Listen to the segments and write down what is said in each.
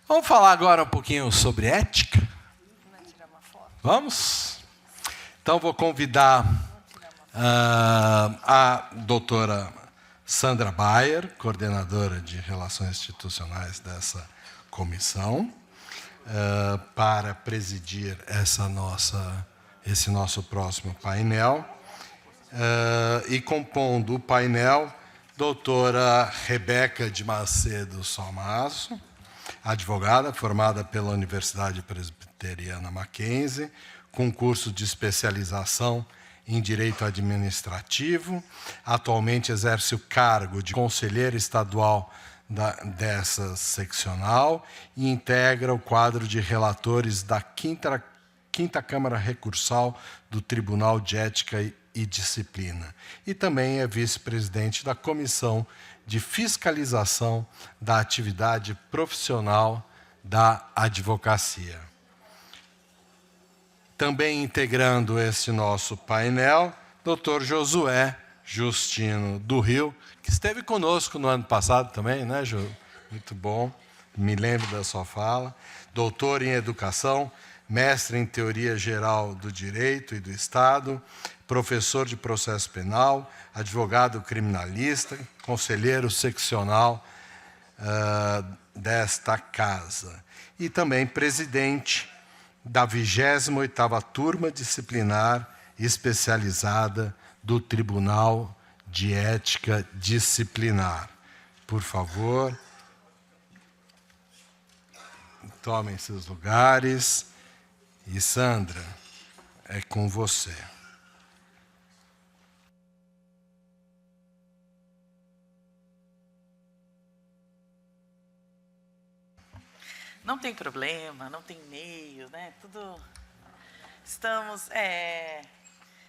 Vamos falar agora um pouquinho sobre ética? Vamos? Então, vou convidar a doutora Sandra Bayer, coordenadora de Relações Institucionais dessa comissão, para presidir esse nosso próximo painel. E compondo o painel, doutora Rebeca de Macedo Salmazo, advogada formada pela Universidade Presbiteriana Mackenzie, com curso de especialização em Direito Administrativo. Atualmente exerce o cargo de conselheira estadual dessa seccional e integra o quadro de relatores da Quinta Câmara Recursal do Tribunal de Ética e Disciplina. E também é vice-presidente da Comissão de Fiscalização da Atividade Profissional da Advocacia. Também integrando esse nosso painel, Dr. Josué Justino do Rio, que esteve conosco no ano passado também, né, Ju? Muito bom, me lembro da sua fala. Doutor em Educação, mestre em Teoria Geral do Direito e do Estado, professor de Processo Penal, advogado criminalista, conselheiro seccional desta casa. E também presidente da 28ª Turma Disciplinar Especializada do Tribunal de Ética Disciplinar. Por favor, tomem seus lugares. E, Sandra, é com você. Não tem problema, não tem e-mail, né? Tudo. Estamos.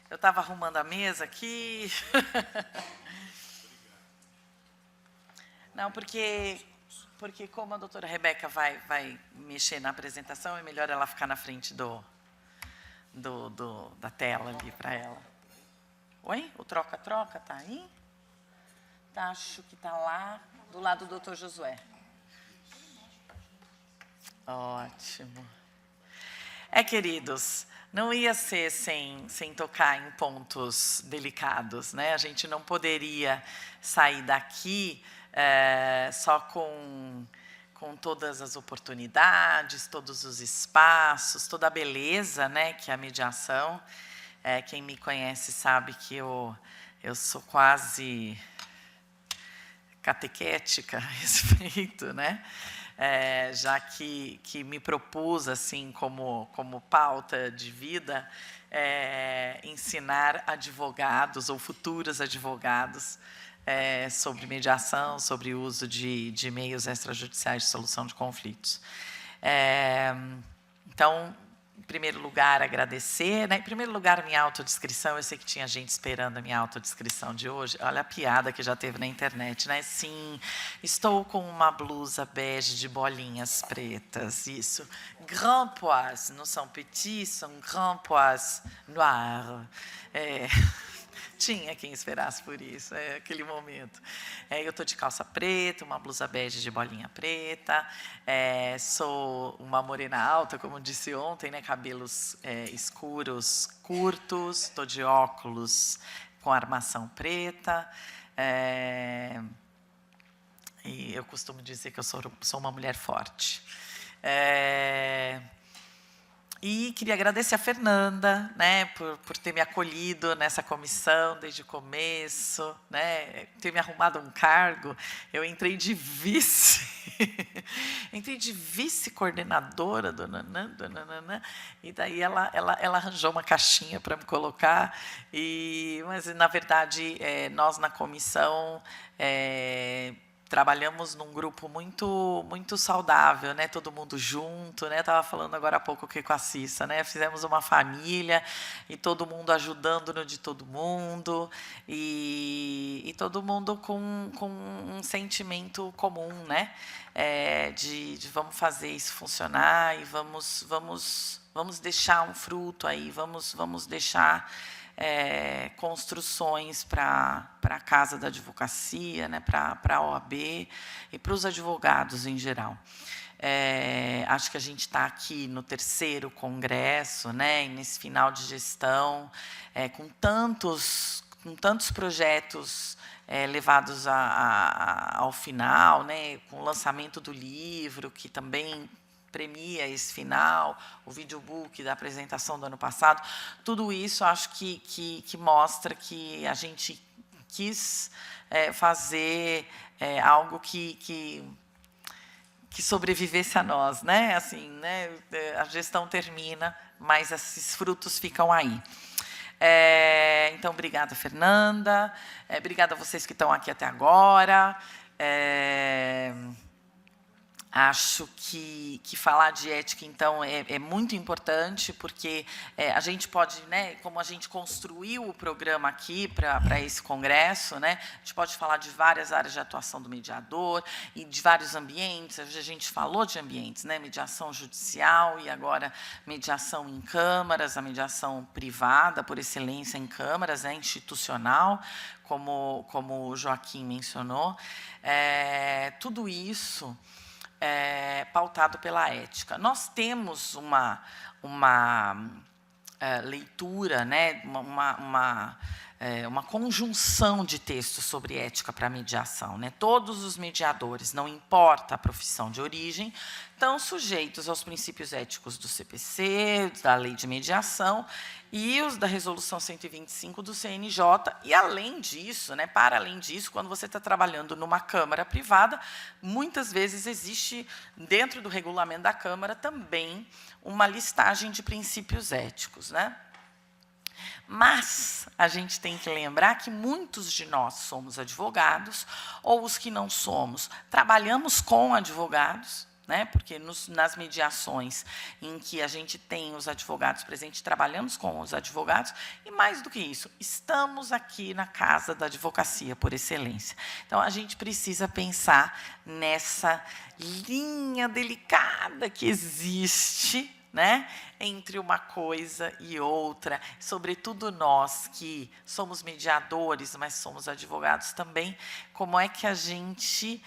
Eu estava arrumando a mesa aqui. Não, porque como a doutora Rebeca vai mexer na apresentação, é melhor ela ficar na frente da tela ali para ela. Oi? O troca-troca está aí? Acho que está lá, do lado do doutor Josué. Ótimo. Queridos, não ia ser sem tocar em pontos delicados, né? A gente não poderia sair daqui só com todas as oportunidades, todos os espaços, toda a beleza, né, que a mediação. Quem me conhece sabe que eu sou quase catequética a respeito, né? Já que me propus, assim, como pauta de vida, ensinar advogados ou futuros advogados sobre mediação, sobre o uso de meios extrajudiciais de solução de conflitos. Então, em primeiro lugar, agradecer, né? Em primeiro lugar, minha autodescrição. Eu sei que tinha gente esperando a minha autodescrição de hoje. Olha a piada que já teve na internet, né? Sim, estou com uma blusa bege de bolinhas pretas. Isso. Grand pois, não são petits, são grand pois noirs. Tinha quem esperasse por isso, aquele momento. Eu estou de calça preta, uma blusa bege de bolinha preta, sou uma morena alta, como disse ontem, né, cabelos escuros, curtos, estou de óculos com armação preta, e eu costumo dizer que eu sou uma mulher forte. E queria agradecer a Fernanda, né, por ter me acolhido nessa comissão desde o começo, né, ter me arrumado um cargo. Eu entrei de vice-coordenadora, e daí ela arranjou uma caixinha para me colocar. Mas, na verdade, nós na comissão trabalhamos num grupo muito saudável, né? Todo mundo junto, né? Estava falando agora há pouco aqui com a Cissa, né? Fizemos uma família e todo mundo ajudando no de todo mundo e todo mundo com um sentimento comum, né? De vamos fazer isso funcionar e vamos deixar um fruto aí, vamos deixar construções para a Casa da Advocacia, né, para a OAB e para os advogados em geral. Acho que a gente está aqui no 3º congresso, né, e nesse final de gestão, com tantos projetos levados ao final, né, com o lançamento do livro, que também premia esse final, o videobook da apresentação do ano passado. Tudo isso acho que mostra que a gente quis fazer algo que sobrevivesse a nós, né? Assim, né? A gestão termina, mas esses frutos ficam aí. Então, obrigada, Fernanda. Obrigada a vocês que estão aqui até agora. Acho que falar de ética, então, é muito importante, porque a gente pode, né, como a gente construiu o programa aqui para esse congresso, né, a gente pode falar de várias áreas de atuação do mediador e de vários ambientes. A gente falou de ambientes, né, mediação judicial e agora mediação em câmaras, a mediação privada, por excelência em câmaras, né, institucional, como o Joaquim mencionou. Tudo isso pautado pela ética. Nós temos uma leitura, né, uma conjunção de textos sobre ética para a mediação, né? Todos os mediadores, não importa a profissão de origem, estão sujeitos aos princípios éticos do CPC, da Lei de Mediação e os da Resolução 125 do CNJ. E, além disso, né, para além disso, quando você está trabalhando numa Câmara privada, muitas vezes existe, dentro do regulamento da Câmara, também uma listagem de princípios éticos, né? Mas a gente tem que lembrar que muitos de nós somos advogados, ou os que não somos, trabalhamos com advogados, né? Porque nas mediações em que a gente tem os advogados presentes, trabalhamos com os advogados, e mais do que isso, estamos aqui na casa da advocacia por excelência. Então, a gente precisa pensar nessa linha delicada que existe, né, entre uma coisa e outra, sobretudo nós que somos mediadores, mas somos advogados também, como é que a gente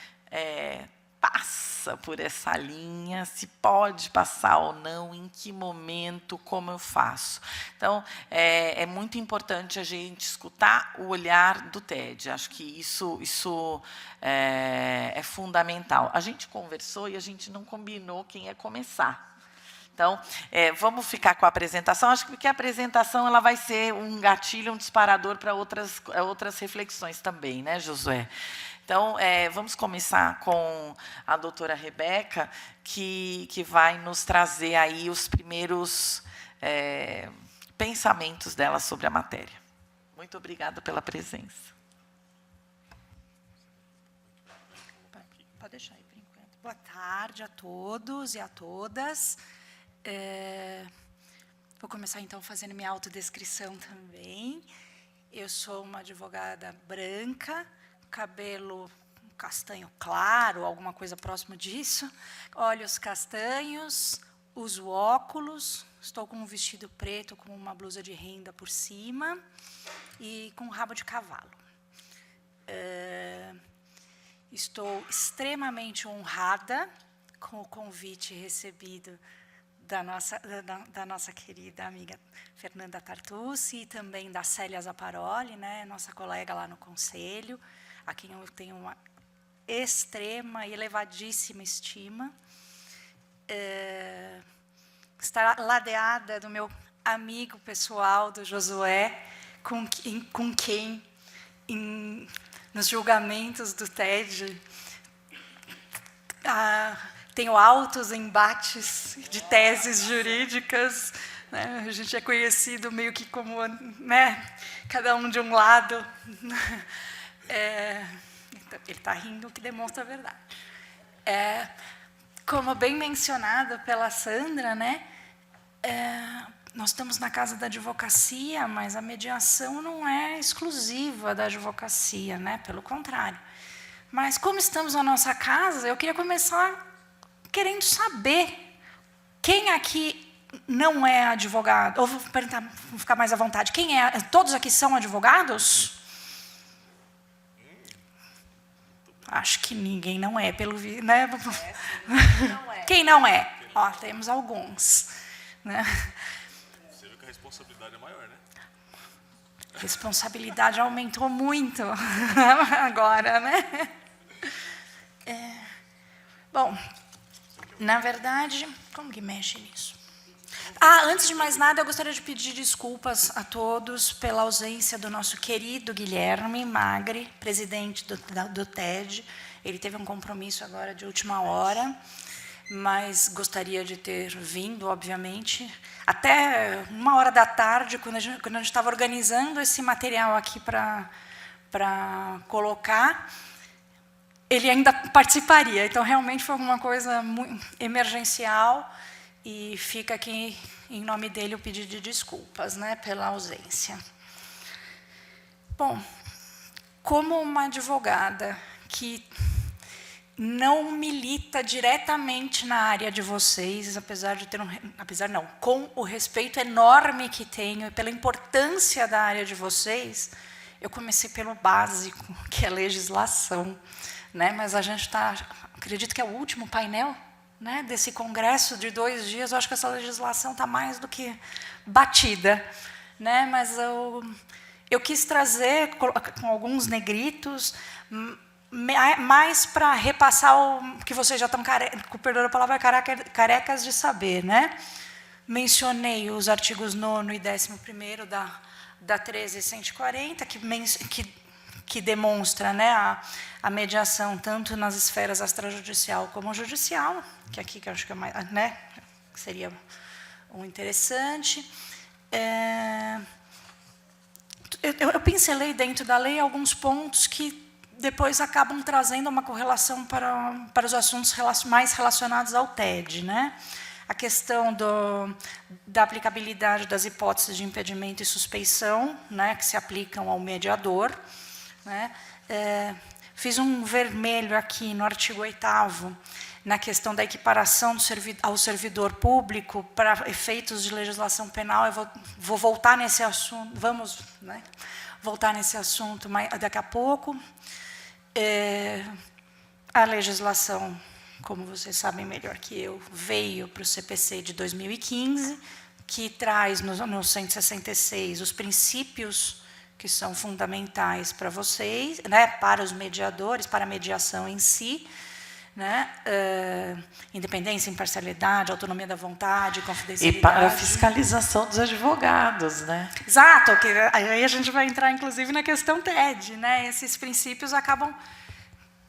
passa por essa linha, se pode passar ou não, em que momento, como eu faço. Então, é muito importante a gente escutar o olhar do TED. Acho que isso é fundamental. A gente conversou e a gente não combinou quem ia começar. Então, vamos ficar com a apresentação. Acho que a apresentação ela vai ser um gatilho, um disparador para outras reflexões também, né, Josué? Então, vamos começar com a doutora Rebeca, que vai nos trazer aí os primeiros pensamentos dela sobre a matéria. Muito obrigada pela presença. Pode deixar aí por enquanto. Boa tarde a todos e a todas. Vou começar, então, fazendo minha autodescrição também. Eu sou uma advogada branca, cabelo castanho claro, alguma coisa próximo disso, olhos castanhos, uso óculos, estou com um vestido preto com uma blusa de renda por cima e com um rabo de cavalo. Estou extremamente honrada com o convite recebido da nossa querida amiga Fernanda Tartucci e também da Célia Zaparoli, né, nossa colega lá no Conselho, a quem eu tenho uma extrema e elevadíssima estima. Está ladeada do meu amigo pessoal, do Josué, com quem nos julgamentos do TED, tenho altos embates de teses jurídicas, né? A gente é conhecido meio que como, né, cada um de um lado. Ele está rindo, o que demonstra a verdade. Como bem mencionado pela Sandra, né, nós estamos na casa da advocacia, mas a mediação não é exclusiva da advocacia, né? Pelo contrário. Mas, como estamos na nossa casa, eu queria começar querendo saber quem aqui não é advogado. Ou vou perguntar, vou ficar mais à vontade. Quem é? Todos aqui são advogados? acho que ninguém não é, pelo visto, né? Não é. Quem não é? Ó, temos alguns, né? Você viu que a responsabilidade é maior, né? A responsabilidade aumentou muito agora, né? Bom, na verdade, como que mexe nisso? Antes de mais nada, eu gostaria de pedir desculpas a todos pela ausência do nosso querido Guilherme Magri, presidente do TED. Ele teve um compromisso agora de última hora, mas gostaria de ter vindo, obviamente. Até 1h da tarde, quando a gente estava organizando esse material aqui para colocar, ele ainda participaria. Então, realmente, foi uma coisa muito emergencial. E fica aqui, em nome dele, o pedido de desculpas, né, pela ausência. Bom, como uma advogada que não milita diretamente na área de vocês, apesar de ter com o respeito enorme que tenho e pela importância da área de vocês, eu comecei pelo básico, que é a legislação, né? Mas a gente acredito que é o último painel, né, desse congresso de 2 dias. Eu acho que essa legislação está mais do que batida, né? Mas eu quis trazer com alguns negritos, mais para repassar o que vocês já estão, com perdão da palavra, carecas de saber, né? Mencionei os artigos 9º e 11º da 13.140, que demonstra, né, a mediação tanto nas esferas extrajudicial como judicial, que aqui que eu acho que é mais, né, seria um interessante. Eu pincelei dentro da lei alguns pontos que depois acabam trazendo uma correlação para os assuntos mais relacionados ao TED, né? A questão da aplicabilidade das hipóteses de impedimento e suspeição, né, que se aplicam ao mediador, né? Fiz um vermelho aqui no artigo 8º, na questão da equiparação ao servidor público para efeitos de legislação penal. Eu vou voltar nesse assunto, vamos, né, voltar nesse assunto daqui a pouco. A legislação, como vocês sabem melhor que eu, veio para o CPC de 2015, que traz no 166 os princípios que são fundamentais para vocês, né, para os mediadores, para a mediação em si, né, independência, imparcialidade, autonomia da vontade, confidencialidade. E para a fiscalização dos advogados, né? Exato, que aí a gente vai entrar, inclusive, na questão TED, né? Esses princípios acabam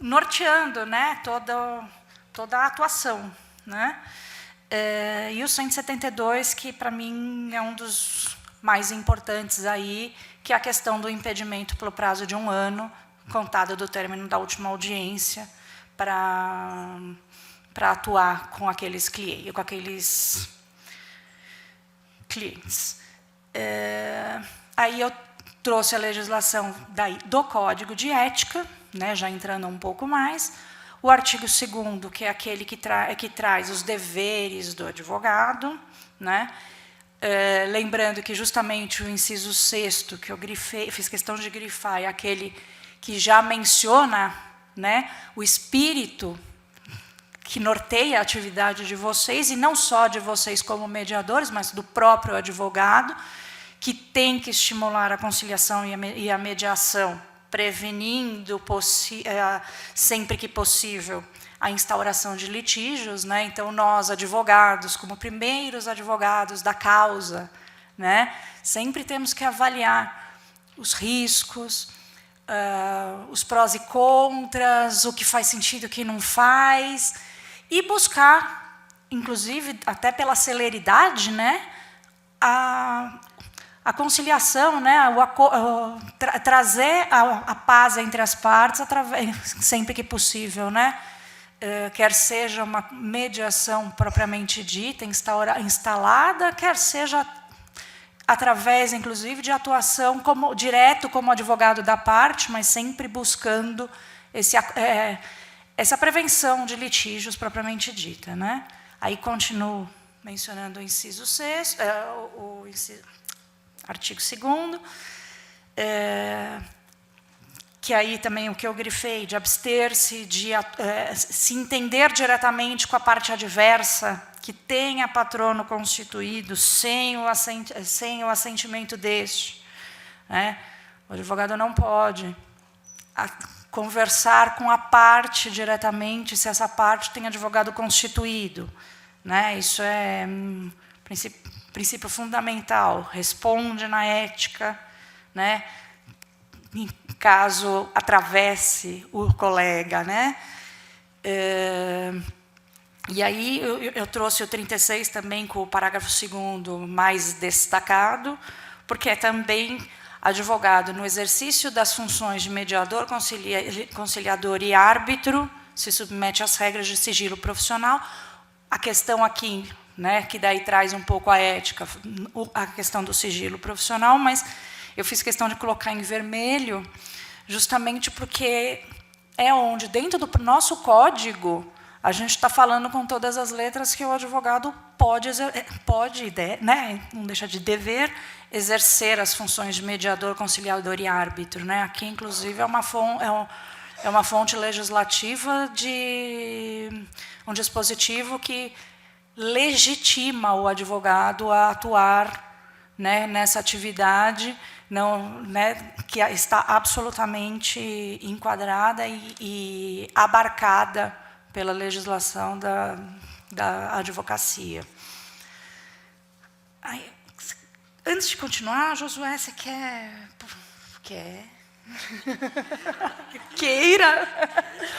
norteando, né, toda a atuação, né? E o 172, que para mim é um dos mais importantes aí, que é a questão do impedimento pelo prazo de 1 ano, contado do término da última audiência, para atuar com aqueles clientes. Aí eu trouxe a legislação do Código de Ética, né, já entrando um pouco mais, o artigo 2º, que é aquele que traz os deveres do advogado, né? Lembrando que justamente o inciso 6º, que eu fiz questão de grifar, é aquele que já menciona, né, o espírito que norteia a atividade de vocês, e não só de vocês como mediadores, mas do próprio advogado, que tem que estimular a conciliação e a mediação, prevenindo, sempre que possível, a instauração de litígios, né? Então, nós, advogados, como primeiros advogados da causa, né, sempre temos que avaliar os riscos, os prós e contras, o que faz sentido e o que não faz, e buscar, inclusive, até pela celeridade, né, a conciliação, né, trazer a paz entre as partes, sempre que possível, né, quer seja uma mediação propriamente dita, instalada, quer seja através, inclusive, de atuação direto como advogado da parte, mas sempre buscando essa prevenção de litígios propriamente dita, né? Aí continuo mencionando o inciso 6º, artigo 2º, que aí também o que eu grifei, de abster-se, de se entender diretamente com a parte adversa, que tenha patrono constituído, sem o assentimento deste. Né? O advogado não pode conversar com a parte diretamente, se essa parte tem advogado constituído. Né? Isso é princípio fundamental. Responde na ética, né? Em caso atravesse o colega. Né? E aí eu trouxe o 36 também com o parágrafo 2º mais destacado, porque é também advogado no exercício das funções de mediador, conciliador e árbitro, se submete às regras de sigilo profissional. A questão aqui, né, que daí traz um pouco a ética, a questão do sigilo profissional, mas eu fiz questão de colocar em vermelho, justamente porque é onde, dentro do nosso código, a gente está falando com todas as letras que o advogado pode né, não deixa de dever, exercer as funções de mediador, conciliador e árbitro. Né? Aqui, inclusive, é uma fonte legislativa de um dispositivo que legitima o advogado a atuar, né, nessa atividade, não, né, que está absolutamente enquadrada e abarcada pela legislação da advocacia. Aí, antes de continuar, Josué, você quer? Queira?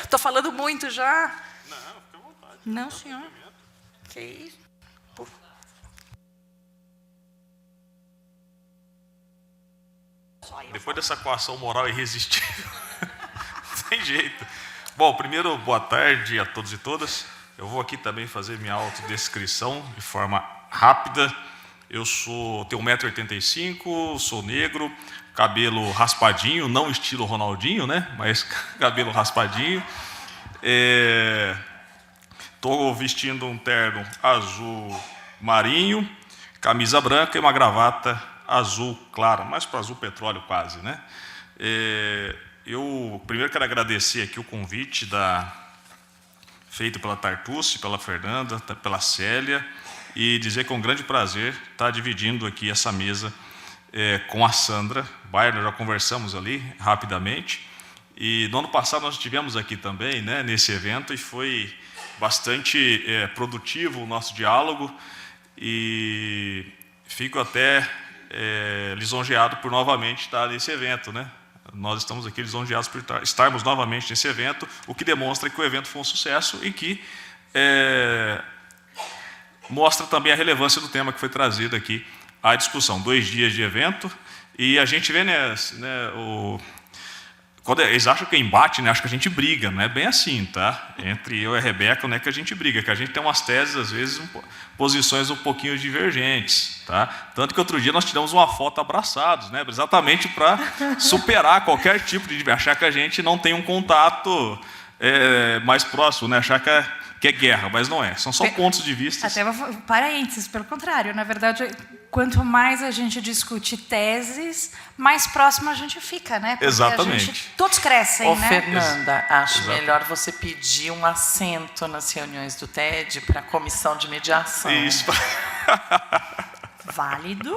Estou falando muito já? Não, fica à vontade. Não, senhor. Que isso? Depois dessa coação moral irresistível, não tem jeito. Bom, primeiro, boa tarde a todos e todas. Eu vou aqui também fazer minha autodescrição de forma rápida. Eu tenho 1,85 m, sou negro, cabelo raspadinho, não estilo Ronaldinho, né? Mas cabelo raspadinho. Estou vestindo um terno azul marinho, camisa branca e uma gravata azul clara, mais para azul petróleo quase, né? Eu primeiro quero agradecer aqui o convite feito pela Tartucci, pela Fernanda, pela Célia, e dizer que é um grande prazer estar dividindo aqui essa mesa com a Sandra Bayer. Já conversamos ali rapidamente, e no ano passado nós estivemos aqui também, né, nesse evento, e foi bastante produtivo o nosso diálogo, e fico até lisonjeado por novamente estar nesse evento, né? Nós estamos aqui lisonjeados por estarmos novamente nesse evento, o que demonstra que o evento foi um sucesso e que mostra também a relevância do tema que foi trazido aqui à discussão. 2 dias de evento, e a gente vê, né, quando eles acham que é embate, né, acho que a gente briga, não é bem assim, tá? Entre eu e a Rebeca, não é que a gente briga, que a gente tem umas teses, às vezes, posições um pouquinho divergentes, tá? Tanto que outro dia nós tiramos uma foto abraçados, né, exatamente para superar qualquer tipo de achar que a gente não tem um contato mais próximo, né, achar que é guerra, mas não é, são só pontos de vista. Até parênteses, pelo contrário, na verdade, quanto mais a gente discute teses, mais próximo a gente fica, né? Porque exatamente. Todos crescem, Ô, né? Fernanda, acho Exatamente. melhor você pedir um assento nas reuniões do TED para a comissão de mediação. Isso. Válido.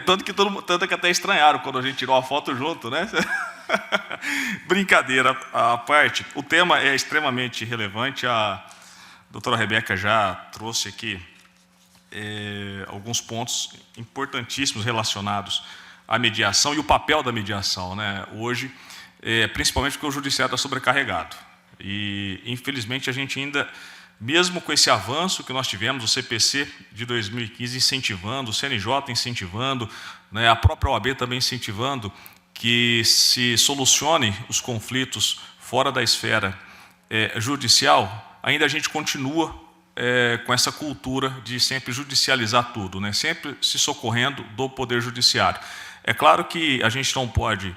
Tanto que até estranharam quando a gente tirou a foto junto, né? Brincadeira à parte, o tema é extremamente relevante. A doutora Rebeca já trouxe aqui alguns pontos importantíssimos relacionados à mediação e o papel da mediação, né? Hoje, principalmente porque o judiciário está sobrecarregado. E, infelizmente, a gente ainda, mesmo com esse avanço que nós tivemos, o CPC de 2015 incentivando, o CNJ incentivando, né, a própria OAB também incentivando que se solucione os conflitos fora da esfera judicial, ainda a gente continua com essa cultura de sempre judicializar tudo, né? Sempre se socorrendo do Poder Judiciário. É claro que a gente não pode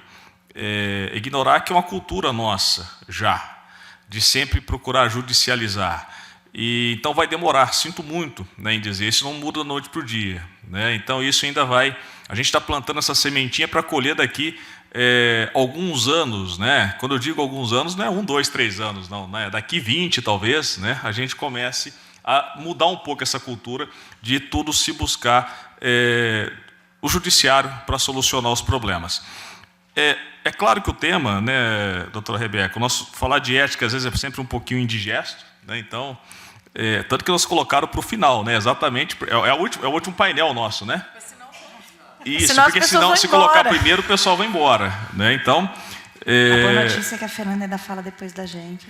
ignorar que é uma cultura nossa já, de sempre procurar judicializar. E, então vai demorar, sinto muito, né, em dizer, isso não muda da noite para o dia, né? Então isso ainda vai, a gente está plantando essa sementinha para colher daqui alguns anos, né? Quando eu digo alguns anos, não é 1, 2, 3 anos, não, né? Daqui 20 talvez, né? A gente comece a mudar um pouco essa cultura de tudo se buscar o judiciário para solucionar os problemas. É claro que o tema, né, doutora Rebeca, falar de ética às vezes é sempre um pouquinho indigesto, né? Então, tanto que nós colocaram para o final, né? Exatamente, é o último painel nosso, né? Isso, senão porque senão se colocar embora. primeiro o pessoal vai embora, né? Então, A boa notícia é que a Fernanda ainda fala depois da gente.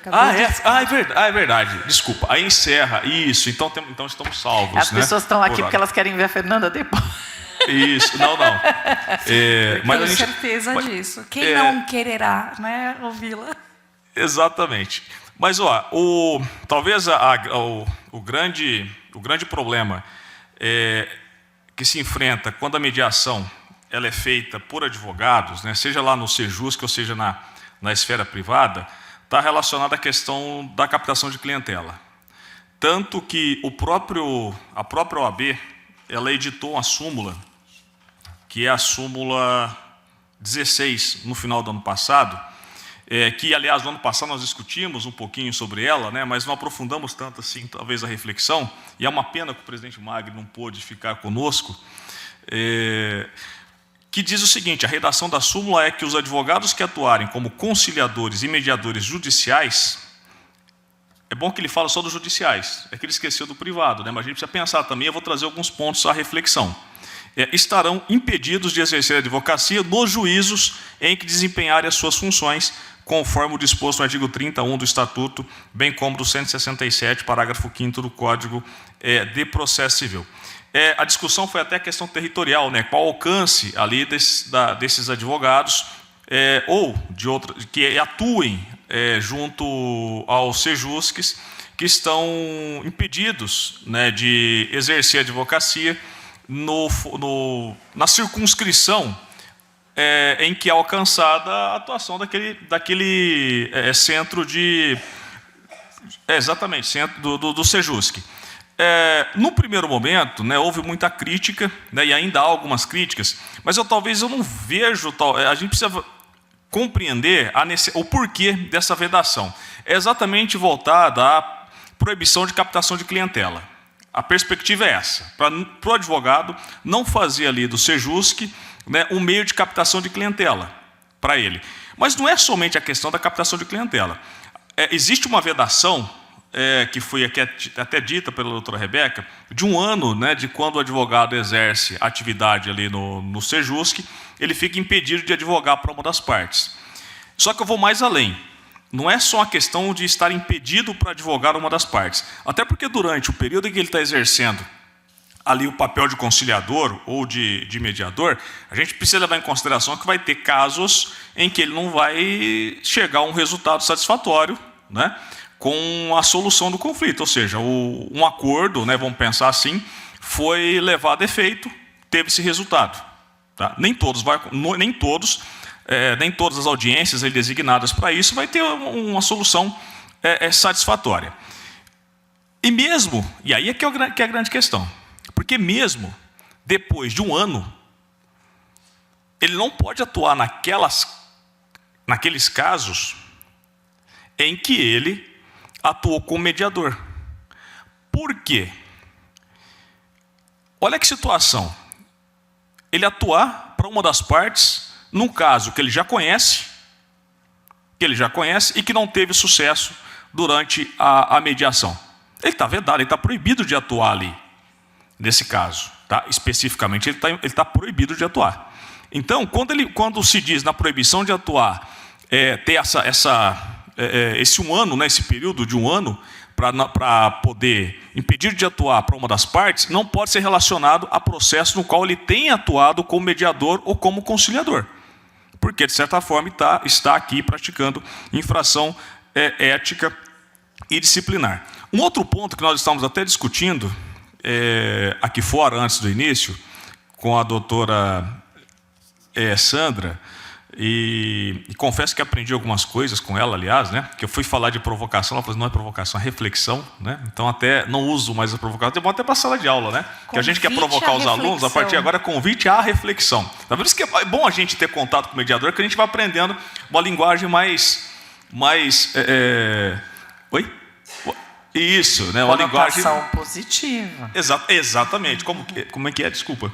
é verdade. Desculpa. Aí encerra. Isso. Então estamos salvos. As né? pessoas estão aqui Por porque elas querem ver a Fernanda depois. Isso. Não. Mas Tenho certeza disso. Quem não quererá, né, ouvi-la? Exatamente. Mas talvez o grande problema que se enfrenta quando a mediação ela é feita por advogados, né, seja lá no Sejusc ou seja na esfera privada, está relacionado à questão da captação de clientela. Tanto que a própria OAB ela editou uma súmula, que é a súmula 16, no final do ano passado, que, aliás, no ano passado nós discutimos um pouquinho sobre ela, né, mas não aprofundamos tanto assim, talvez, a reflexão, e é uma pena que o presidente Magri não pôde ficar conosco, que diz o seguinte: a redação da súmula é que os advogados que atuarem como conciliadores e mediadores judiciais, é bom que ele fala só dos judiciais, é que ele esqueceu do privado, né? Mas a gente precisa pensar também, eu vou trazer alguns pontos à reflexão. Estarão impedidos de exercer a advocacia nos juízos em que desempenharem as suas funções, conforme o disposto no artigo 31 do Estatuto, bem como do 167, parágrafo 5º do Código de Processo Civil. A discussão foi até a questão territorial, né? Qual o alcance ali desses advogados ou de outros que atuem junto aos Sejuscs, que estão impedidos, né, de exercer a advocacia na circunscrição em que é alcançada a atuação daquele centro de... exatamente, centro do Sejusc. No primeiro momento, né, houve muita crítica, né, e ainda há algumas críticas, mas talvez eu não vejo... a gente precisa compreender o porquê dessa vedação. É exatamente voltada à proibição de captação de clientela. A perspectiva é essa, para o advogado não fazer ali do Sejusc, né, um meio de captação de clientela para ele. Mas não é somente a questão da captação de clientela. Existe uma vedação, que foi aqui até dita pela doutora Rebeca, de 1 ano, né, de quando o advogado exerce atividade ali no Sejusc, ele fica impedido de advogar para uma das partes. Só que eu vou mais além. Não é só a questão de estar impedido para advogar uma das partes. Até porque durante o período em que ele está exercendo ali o papel de conciliador ou de mediador, a gente precisa levar em consideração que vai ter casos em que ele não vai chegar a um resultado satisfatório, né, com a solução do conflito. Ou seja, um acordo, né, vamos pensar assim, foi levado a efeito, teve esse resultado. Tá? Nem todas as audiências designadas para isso vai ter uma solução satisfatória. E aí é que é a grande questão. Porque mesmo depois de 1 ano, ele não pode atuar naqueles casos em que ele atuou como mediador. Por quê? Olha que situação. Ele atuar para uma das partes num caso que ele já conhece e que não teve sucesso durante a mediação. Ele está vedado, ele está proibido de atuar ali, nesse caso. Tá? Especificamente, ele está proibido de atuar. Então, quando se diz na proibição de atuar, ter esse 1 ano, né, esse período de 1 ano, para poder impedir de atuar para uma das partes, não pode ser relacionado a processo no qual ele tem atuado como mediador ou como conciliador. Porque, de certa forma, está aqui praticando infração ética e disciplinar. Um outro ponto que nós estamos até discutindo aqui fora, antes do início, com a doutora Sandra, E confesso que aprendi algumas coisas com ela, aliás, né? Que eu fui falar de provocação, ela falou, não é provocação, é reflexão, né? Então até não uso mais a provocação, é bom até para a sala de aula, né? Que a gente quer provocar os alunos, a partir de agora é convite à reflexão. Tá vendo? Isso que é bom a gente ter contato com o mediador, que a gente vai aprendendo uma linguagem mais oi? Isso, né? Uma linguagem positiva. Exatamente. Como é que é? Desculpa.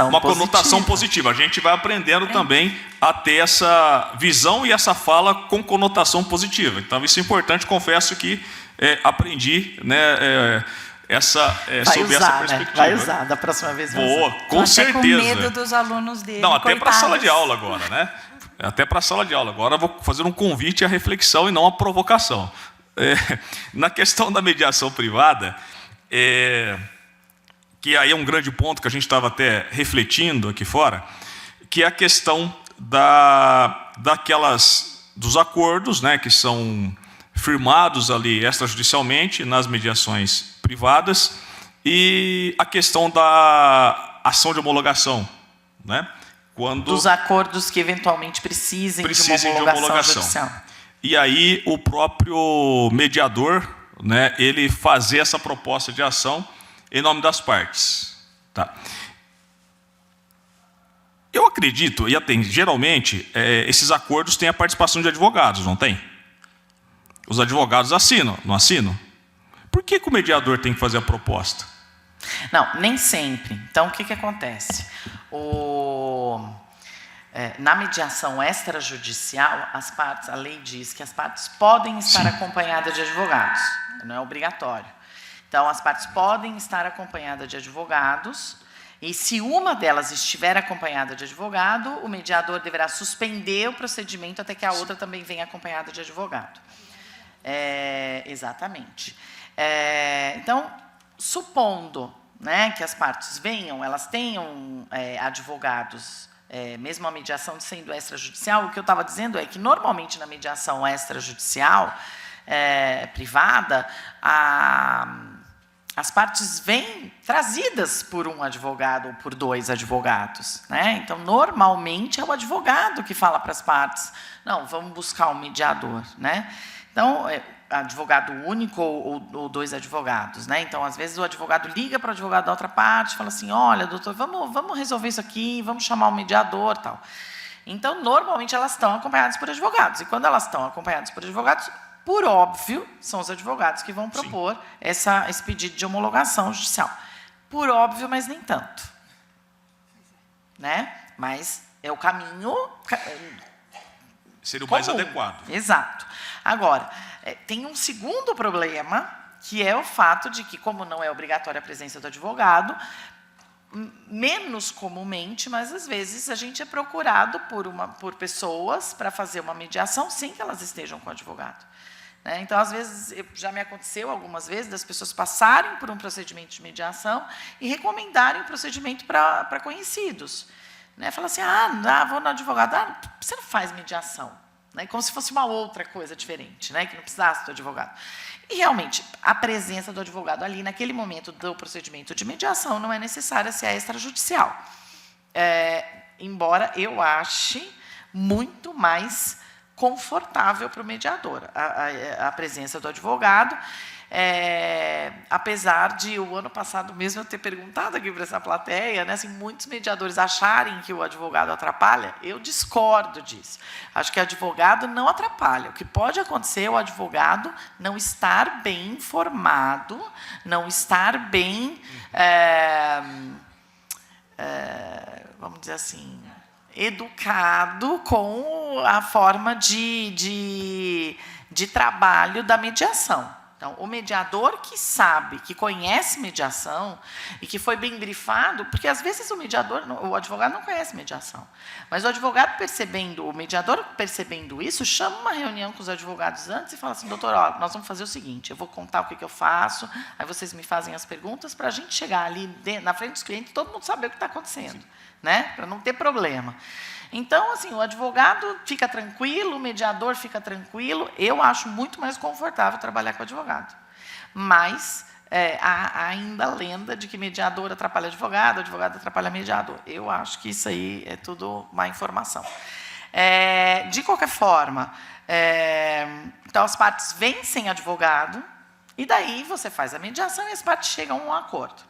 Uma conotação positiva. A gente vai aprendendo também a ter essa visão e essa fala com conotação positiva. Então, isso é importante. Confesso que aprendi, né, sobre essa perspectiva. Né? Vai usar, da próxima vez vai usar. Com certeza. Com medo dos alunos dele. Não, até para a sala de aula agora, né? Até para a sala de aula. Agora eu vou fazer um convite à reflexão e não à provocação. Na questão da mediação privada, que aí é um grande ponto que a gente estava até refletindo aqui fora, que é a questão dos acordos, né, que são firmados ali extrajudicialmente nas mediações privadas, e a questão da ação de homologação, né, dos acordos que eventualmente precisem de uma homologação judicial. E aí o próprio mediador, né, ele fazer essa proposta de ação em nome das partes. Tá? Eu acredito, geralmente, esses acordos têm a participação de advogados, não tem? Os advogados assinam, não assinam? Por que o mediador tem que fazer a proposta? Não, nem sempre. Então, o que acontece? Na mediação extrajudicial, a lei diz que as partes podem estar acompanhadas de advogados, não é obrigatório. Então, as partes podem estar acompanhadas de advogados, e se uma delas estiver acompanhada de advogado, o mediador deverá suspender o procedimento até que a outra também venha acompanhada de advogado. Exatamente. Então, supondo, né, que as partes venham, elas tenham advogados, mesmo a mediação sendo extrajudicial, o que eu estava dizendo é que, normalmente, na mediação extrajudicial privada, as partes vêm trazidas por um advogado ou por dois advogados, né? Então, normalmente, é o advogado que fala para as partes, não, vamos buscar um mediador, né? Então, advogado único ou dois advogados, né? Então, às vezes, o advogado liga para o advogado da outra parte e fala assim, olha, doutor, vamos resolver isso aqui, vamos chamar um mediador, tal. Então, normalmente, elas estão acompanhadas por advogados. E quando elas estão acompanhadas por advogados, por óbvio, são os advogados que vão propor esse pedido de homologação judicial. Por óbvio, mas nem tanto. Né? Mas é o caminho... Seria o mais adequado. Exato. Agora, tem um segundo problema, que é o fato de que, como não é obrigatória a presença do advogado, menos comumente, mas às vezes a gente é procurado por pessoas para fazer uma mediação sem que elas estejam com o advogado. Então, às vezes, já me aconteceu algumas vezes das pessoas passarem por um procedimento de mediação e recomendarem o procedimento para conhecidos. Fala assim, vou no advogado, você não faz mediação. Como se fosse uma outra coisa diferente, que não precisasse do advogado. E, realmente, a presença do advogado ali, naquele momento do procedimento de mediação, não é necessária se é extrajudicial. Embora eu ache muito mais confortável para o mediador a presença do advogado, apesar de o ano passado mesmo eu ter perguntado aqui para essa plateia, assim, muitos mediadores acharem que o advogado atrapalha. Eu discordo disso. Acho que o advogado não atrapalha. O que pode acontecer é o advogado não estar bem informado, não estar bem, vamos dizer assim, educado com a forma de trabalho da mediação. Então, o mediador que sabe, que conhece mediação e que foi bem brifado, porque às vezes o advogado não conhece mediação, mas o mediador percebendo isso, chama uma reunião com os advogados antes e fala assim, doutor, nós vamos fazer o seguinte, eu vou contar o que eu faço, aí vocês me fazem as perguntas para a gente chegar ali na frente dos clientes e todo mundo saber o que está acontecendo, para não ter problema. Então, assim, o advogado fica tranquilo, o mediador fica tranquilo. Eu acho muito mais confortável trabalhar com advogado. Mas há ainda a lenda de que mediador atrapalha advogado atrapalha mediador. Eu acho que isso aí é tudo má informação. De qualquer forma, então as partes vêm sem advogado, e daí você faz a mediação e as partes chegam a um acordo.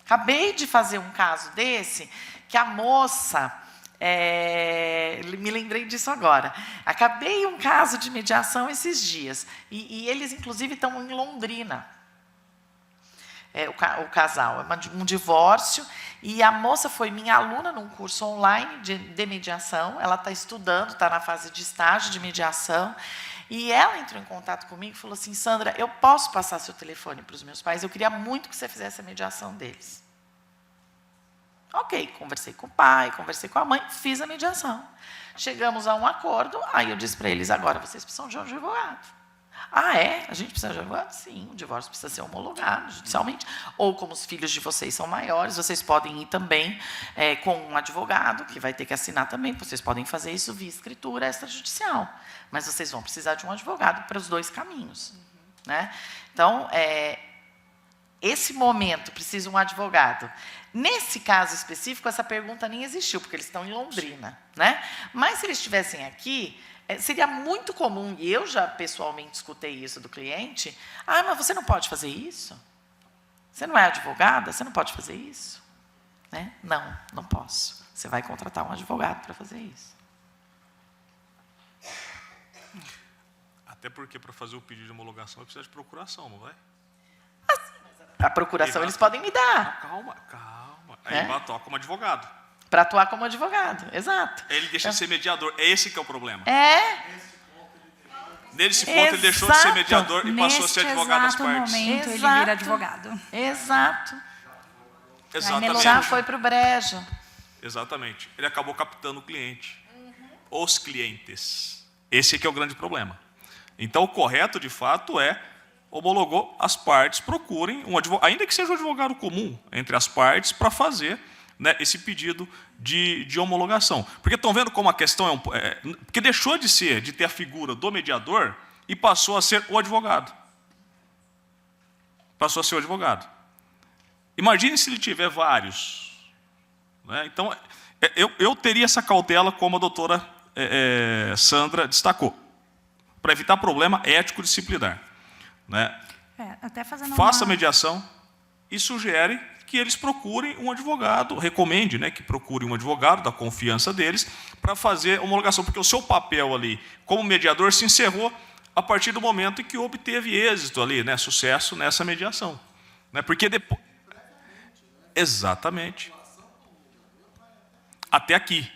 Acabei de fazer um caso desse, que a moça... me lembrei disso agora. Acabei um caso de mediação esses dias. E eles, inclusive, estão em Londrina. O casal. É um divórcio. E a moça foi minha aluna num curso online de mediação. Ela está estudando, está na fase de estágio de mediação. E ela entrou em contato comigo e falou assim: Sandra, eu posso passar seu telefone para os meus pais? Eu queria muito que você fizesse a mediação deles. Ok, conversei com o pai, conversei com a mãe, fiz a mediação. Chegamos a um acordo, aí eu disse para eles: agora vocês precisam de um advogado. Ah, é? A gente precisa de um advogado? Sim, o divórcio precisa ser homologado judicialmente. Ou, como os filhos de vocês são maiores, vocês podem ir também com um advogado, que vai ter que assinar também. Vocês podem fazer isso via escritura extrajudicial. Mas vocês vão precisar de um advogado para os dois caminhos. Né? Então, esse momento precisa de um advogado. Nesse caso específico, essa pergunta nem existiu, porque eles estão em Londrina. Né? Mas, se eles estivessem aqui, seria muito comum, e eu já pessoalmente escutei isso do cliente: ah, mas você não pode fazer isso? Você não é advogada? Você não pode fazer isso? Né? Não, não posso. Você vai contratar um advogado para fazer isso. Até porque, para fazer o pedido de homologação, precisa de procuração, não vai? A procuração eles podem me dar. Calma. Aí vai atuar como advogado. Para atuar como advogado, exato. Ele deixa de ser mediador. É esse que é o problema. Nesse ponto, ele deixou de ser mediador e passou a ser advogado das partes. Neste momento, ele vira advogado. Exato. Exatamente. Já foi para o brejo. Exatamente. Ele acabou captando o cliente. Os clientes. Esse aqui é o grande problema. Então, o correto, de fato, homologou, as partes procurem um advogado, ainda que seja um advogado comum entre as partes, para fazer, né, esse pedido de homologação. Porque estão vendo como a questão porque deixou de ter a figura do mediador e passou a ser o advogado. Passou a ser o advogado. Imagine se ele tiver vários. Né? Então, eu teria essa cautela, como a doutora Sandra destacou, para evitar problema ético-disciplinar. Né? Até fazendo Faça a mediação e sugere que eles procurem um advogado, recomende, né, que procurem um advogado da confiança deles para fazer homologação, porque o seu papel ali como mediador se encerrou a partir do momento em que obteve êxito ali, né, sucesso nessa mediação. Né? Porque depois... Exatamente. Até aqui.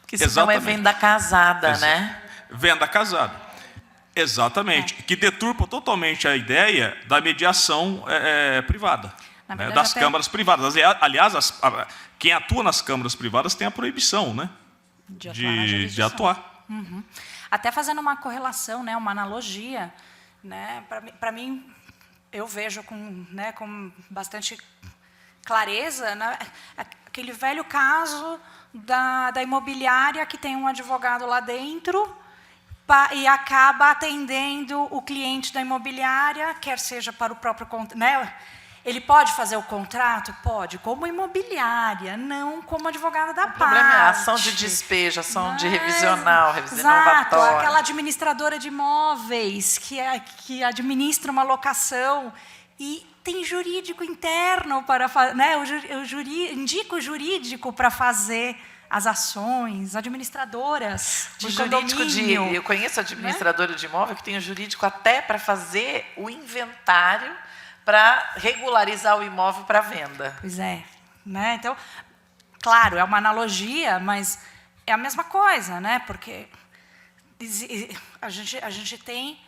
Porque senão é venda casada, né? Venda casada. Exatamente. Que deturpa totalmente a ideia da mediação privada, né? Das câmaras privadas. Aliás, quem atua nas câmaras privadas tem a proibição, né? de atuar. Uhum. Até fazendo uma correlação, né, uma analogia, né, para mim, eu vejo com bastante clareza, né, aquele velho caso da imobiliária que tem um advogado lá dentro e acaba atendendo o cliente da imobiliária, quer seja para o próprio... Né? Ele pode fazer o contrato? Pode, como imobiliária, não como advogada da parte. O problema é a ação de despejo, ação de revisional, revisão inovatória. Aquela administradora de imóveis que administra uma locação e tem jurídico interno para fazer, né? Indica o jurídico para fazer as ações, administradoras de condomínio. Eu conheço administradora, né, de imóvel que tem o jurídico até para fazer o inventário para regularizar o imóvel para venda. Pois é. Né? Então, claro, é uma analogia, mas é a mesma coisa, né? Porque a gente tem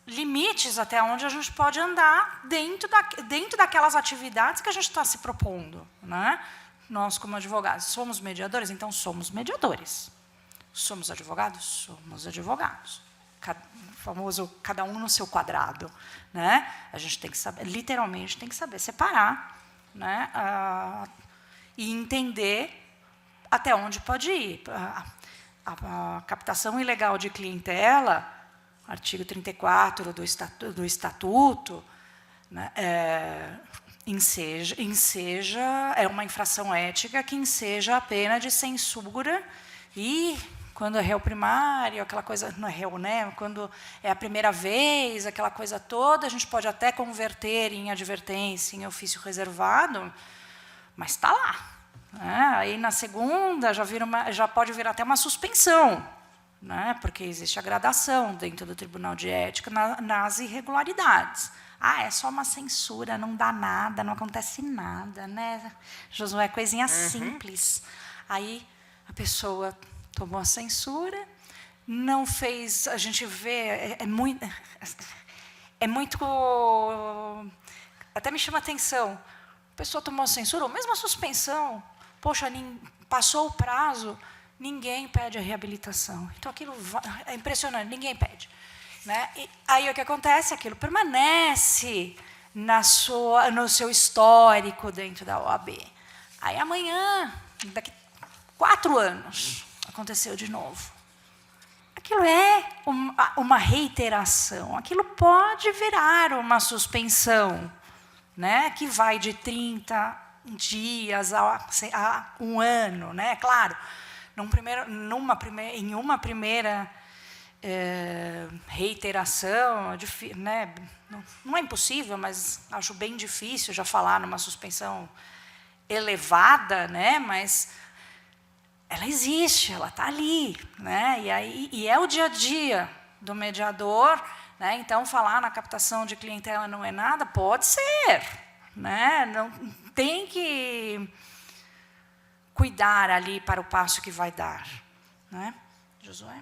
limites até onde a gente pode andar dentro daquelas atividades que a gente está se propondo, né? Nós, como advogados, somos mediadores? Então, somos mediadores. Somos advogados? Somos advogados. O famoso cada um no seu quadrado. Né? A gente tem que saber, literalmente, tem que saber separar, né? E entender até onde pode ir. A captação ilegal de clientela, artigo 34 do Estatuto, né, é uma infração ética que enseja a pena de censura e, quando é réu primário, aquela coisa, não é réu, né? Quando é a primeira vez, aquela coisa toda, a gente pode até converter em advertência, em ofício reservado, mas está lá. Né? Aí, na segunda, já pode vir até uma suspensão, né? Porque existe a gradação dentro do Tribunal de Ética nas irregularidades. É só uma censura, não dá nada, não acontece nada, né? Josué, coisinha simples. Aí a pessoa tomou a censura, não fez, a gente vê, é muito, até me chama a atenção, a pessoa tomou a censura, ou mesmo a suspensão, poxa, passou o prazo, ninguém pede a reabilitação. Então, aquilo é impressionante, ninguém pede. Né? E aí o que acontece? Aquilo permanece no seu histórico dentro da OAB. Aí amanhã, daqui 4 anos, aconteceu de novo. Aquilo é uma reiteração. Aquilo pode virar uma suspensão, né? Que vai de 30 dias a 1 ano. Né? Claro, em uma primeira reiteração, né? Não é impossível, mas acho bem difícil já falar numa suspensão elevada, né? Mas ela existe, ela está ali, né? E é o dia a dia do mediador, né? Então falar na captação de clientela não é nada, pode ser, né? Não tem que cuidar ali para o passo que vai dar, né? Josué?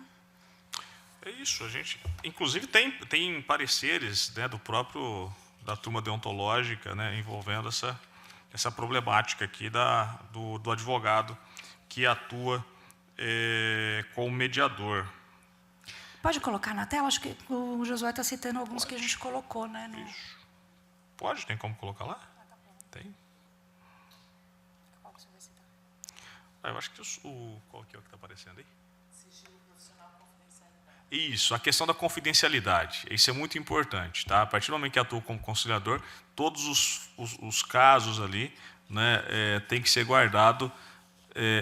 É isso, a gente, inclusive, tem pareceres, né, da turma deontológica, né, envolvendo essa problemática aqui do advogado que atua como mediador. Pode colocar na tela? Acho que o Josué está citando alguns que a gente colocou, né? Isso. Pode? Tem como colocar lá? Tem. Qual que você vai citar? Eu acho que qual que é o que está aparecendo aí? Isso, a questão da confidencialidade. Isso é muito importante. Tá? A partir do momento que atua como conciliador, todos os casos ali, né, tem que ser guardado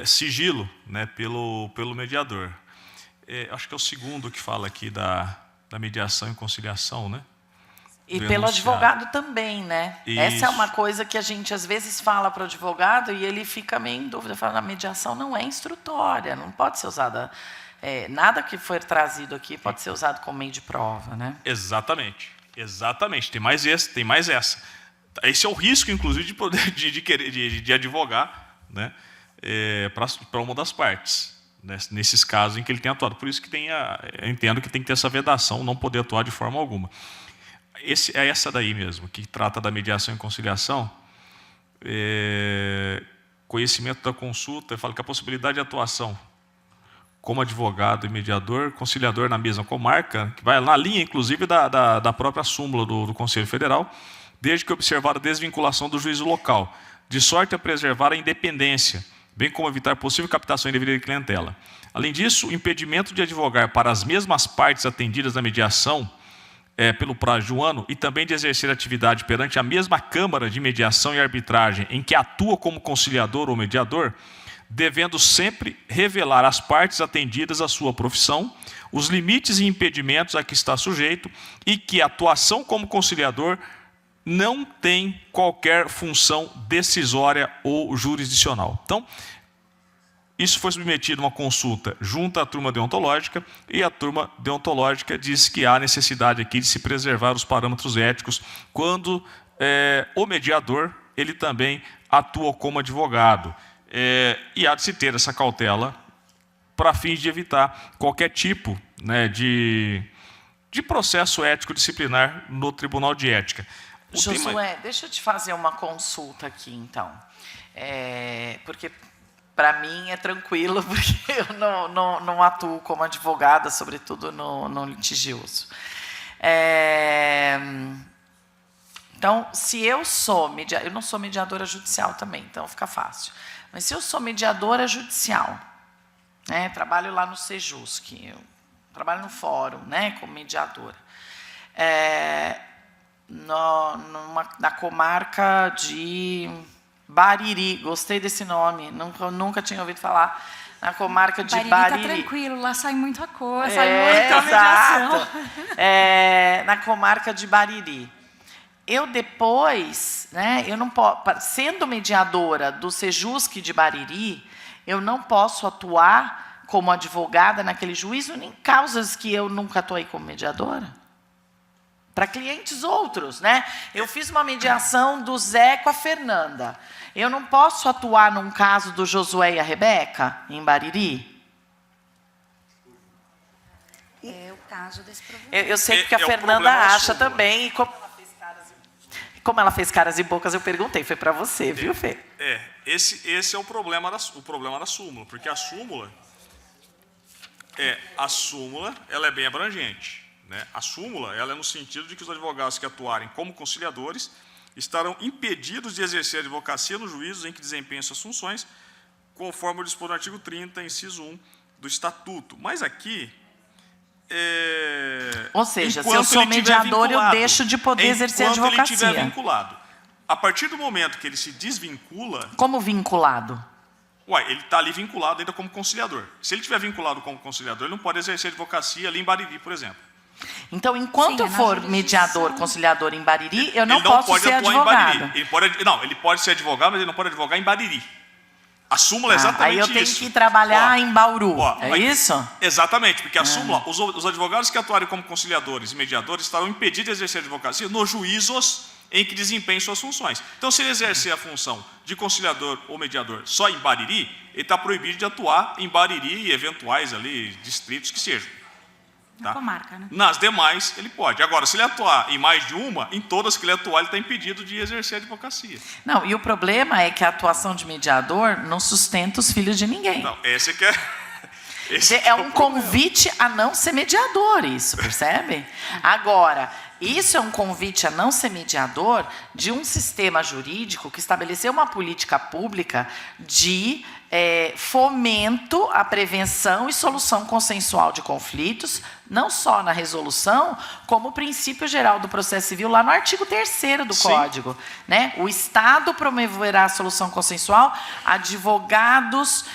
sigilo, né, pelo mediador. Acho que é o segundo que fala aqui da mediação e conciliação, né? E pelo advogado também, né? Isso. Essa é uma coisa que a gente às vezes fala para o advogado e ele fica meio em dúvida, fala, a mediação não é instrutória, não pode ser usada. Nada que for trazido aqui pode ser usado como meio de prova, né? Exatamente, exatamente. Tem mais essa. Esse é o risco, inclusive, de poder de advogar, né, para uma das partes, né, nesses casos em que ele tem atuado. Por isso que eu entendo que tem que ter essa vedação, não poder atuar de forma alguma. É essa daí mesmo, que trata da mediação e conciliação. Conhecimento da consulta, fala que a possibilidade de atuação como advogado e mediador, conciliador na mesma comarca, que vai na linha, inclusive, da própria súmula do Conselho Federal, desde que observar a desvinculação do juízo local, de sorte a preservar a independência, bem como evitar possível captação indevida de clientela. Além disso, o impedimento de advogar para as mesmas partes atendidas na mediação pelo prazo de 1 ano e também de exercer atividade perante a mesma Câmara de Mediação e Arbitragem em que atua como conciliador ou mediador, devendo sempre revelar às partes atendidas a sua profissão, os limites e impedimentos a que está sujeito e que a atuação como conciliador não tem qualquer função decisória ou jurisdicional. Então, isso foi submetido a uma consulta junto à turma deontológica e a turma deontológica diz que há necessidade aqui de se preservar os parâmetros éticos quando o mediador ele também atua como advogado. E há de se ter essa cautela para fins de evitar qualquer tipo, né, de processo ético disciplinar no Tribunal de Ética. Josué, deixa eu te fazer uma consulta aqui, então. Porque, para mim, é tranquilo, porque eu não atuo como advogada, sobretudo no litigioso. Então, se eu sou mediadora, eu não sou mediadora judicial também, então fica fácil. Mas se eu sou mediadora judicial, né, trabalho lá no Sejusc, eu trabalho no fórum, né, como mediadora, na comarca de Bariri, gostei desse nome, nunca tinha ouvido falar, na comarca de Bariri. Tá tranquilo, lá sai muita coisa, É, sai muita mediação. exato. Na comarca de Bariri. Eu depois, né, eu não posso, sendo mediadora do Sejusc de Bariri, eu não posso atuar como advogada naquele juízo em causas que eu nunca atuei como mediadora. Para clientes outros, né? Eu fiz uma mediação do Zé com a Fernanda. Eu não posso atuar num caso do Josué e a Rebeca, em Bariri? É o caso desse problema. Eu sei porque a o Fernanda problema da acha súmula. também. E como ela fez caras e bocas, eu perguntei. Foi para você, viu, Fê? Esse é o problema da súmula, porque a súmula ela é bem abrangente. Né? A súmula ela é no sentido de que os advogados que atuarem como conciliadores estarão impedidos de exercer a advocacia nos juízos em que desempenham suas funções, conforme o dispor no artigo 30, inciso 1 do Estatuto. Mas aqui... Ou seja, se eu enquanto sou ele tiver mediador, eu vinculado, deixo de poder exercer a enquanto ele advocacia. estiver vinculado. A partir do momento que ele se desvincula... Como vinculado? Ele está ali vinculado ainda como conciliador. Se ele estiver vinculado como conciliador, ele não pode exercer advocacia ali em Bariri, por exemplo. Então, enquanto eu for mediador, conciliador em Bariri, eu não Ele não posso pode ser atuar em advogado. Bariri. Ele pode ser advogado, mas ele não pode advogar em Bariri. A súmula é exatamente aí isso. eu tenho que trabalhar em Bauru, é isso? Exatamente, porque a súmula, os advogados que atuarem como conciliadores e mediadores estarão impedidos de exercer a advocacia nos juízos em que desempenhem suas funções. Então, se ele exercer a função de conciliador ou mediador só em Bariri, ele está proibido de atuar em Bariri e eventuais ali distritos que sejam. Na comarca, né? Nas demais, ele pode. Agora, se ele atuar em mais de uma, em todas que ele atuar, ele está impedido de exercer a advocacia. Não, e o problema é que a atuação de mediador não sustenta os filhos de ninguém. Não, esse que é... É um convite a não ser mediador, isso, percebe? Agora, isso é um convite a não ser mediador de um sistema jurídico que estabeleceu uma política pública de fomento à prevenção e solução consensual de conflitos, não só na resolução, como princípio geral do processo civil, lá no artigo 3º do Código. Né? O Estado promoverá a solução consensual, advogados,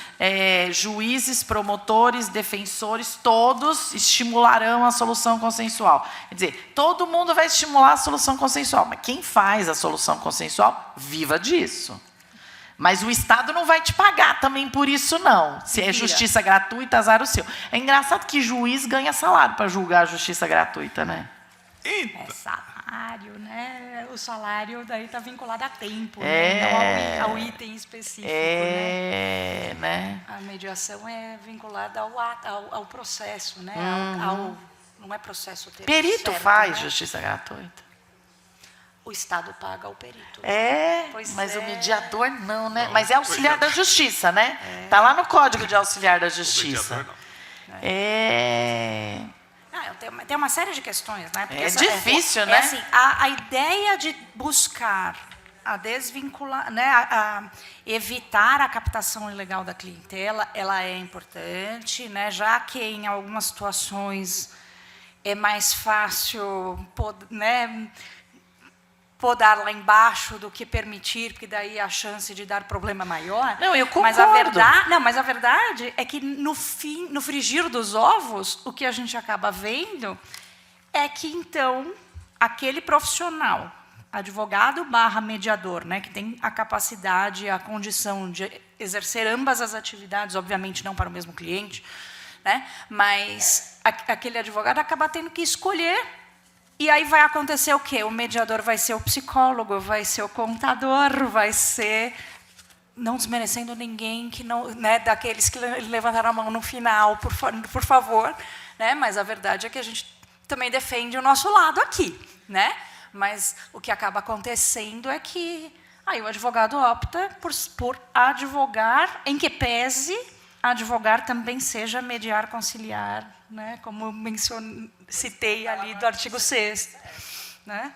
juízes, promotores, defensores, todos estimularão a solução consensual. Quer dizer, todo mundo vai estimular a solução consensual, mas quem faz a solução consensual, viva disso. Mas o Estado não vai te pagar também por isso, não. Se é justiça gratuita, azar o seu. É engraçado que juiz ganha salário para julgar a justiça gratuita, né? É salário, né? O salário daí está vinculado a tempo, né? Não ao item específico, né? A mediação é vinculada ao processo, né? Não é processo o termo Perito certo, faz né? justiça gratuita. O Estado paga o perito. Mas o mediador não, né? Mas é auxiliar da justiça, né? Está lá no Código de Auxiliar da Justiça. Tem uma série de questões, né? Porque difícil, né? Assim, a ideia de buscar a desvincular, né, a evitar a captação ilegal da clientela, ela é importante, né? Já que em algumas situações é mais fácil, né, podar lá embaixo do que permitir, porque daí a chance de dar problema é maior. Não, eu concordo. Mas a verdade é que no frigir dos ovos, o que a gente acaba vendo é que então aquele profissional, advogado / mediador, né, que tem a capacidade, a condição de exercer ambas as atividades, obviamente não para o mesmo cliente, né, mas aquele advogado acaba tendo que escolher. E aí vai acontecer o quê? O mediador vai ser o psicólogo, vai ser o contador, vai ser... Não desmerecendo ninguém, que não, né, daqueles que levantaram a mão no final, por favor. Né? Mas a verdade é que a gente também defende o nosso lado aqui. Né? Mas o que acaba acontecendo é que aí o advogado opta por advogar, em que pese advogar também seja mediar, conciliar, né? Como citei ali do artigo 6º. Né?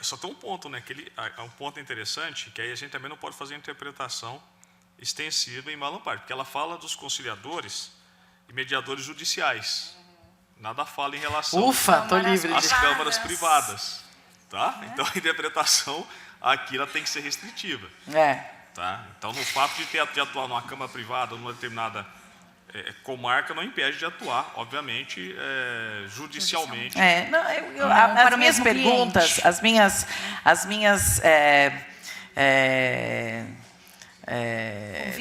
Só tem um ponto, né? Que é um ponto interessante, que aí a gente também não pode fazer interpretação extensiva em Malan Parte, porque ela fala dos conciliadores e mediadores judiciais. Nada fala em relação Tô livre às de... câmaras privadas. Tá? Então, a interpretação aqui ela tem que ser restritiva. Tá? Então, no fato de atuar numa câmara privada, numa determinada comarca, não impede de atuar, obviamente, judicialmente. As minhas perguntas, as minhas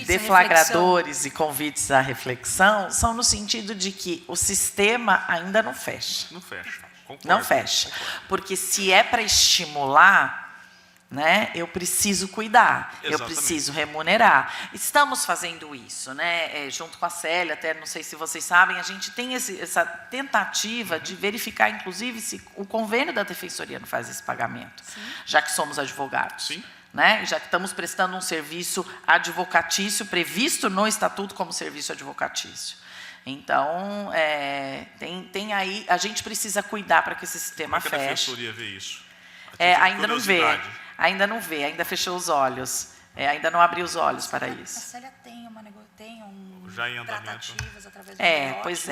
deflagradores e convites à reflexão são no sentido de que o sistema ainda não fecha. Não fecha. Concordo, não fecha. Concordo. Porque se é para estimular, né, eu preciso cuidar, Exatamente. eu preciso remunerar. Estamos fazendo isso, né, junto com a Célia, até não sei se vocês sabem, a gente tem essa tentativa de verificar, inclusive, se o convênio da Defensoria não faz esse pagamento, já que somos advogados. Sim. Né? Já que estamos prestando um serviço advocatício, previsto no Estatuto como serviço advocatício. Então, tem aí, a gente precisa cuidar para que esse sistema feche. Como é que a Defensoria vê isso? Ainda não vê, ainda fechou os olhos, ainda não abriu os olhos para isso. A Célia tem já em andamento. tratativas através do pois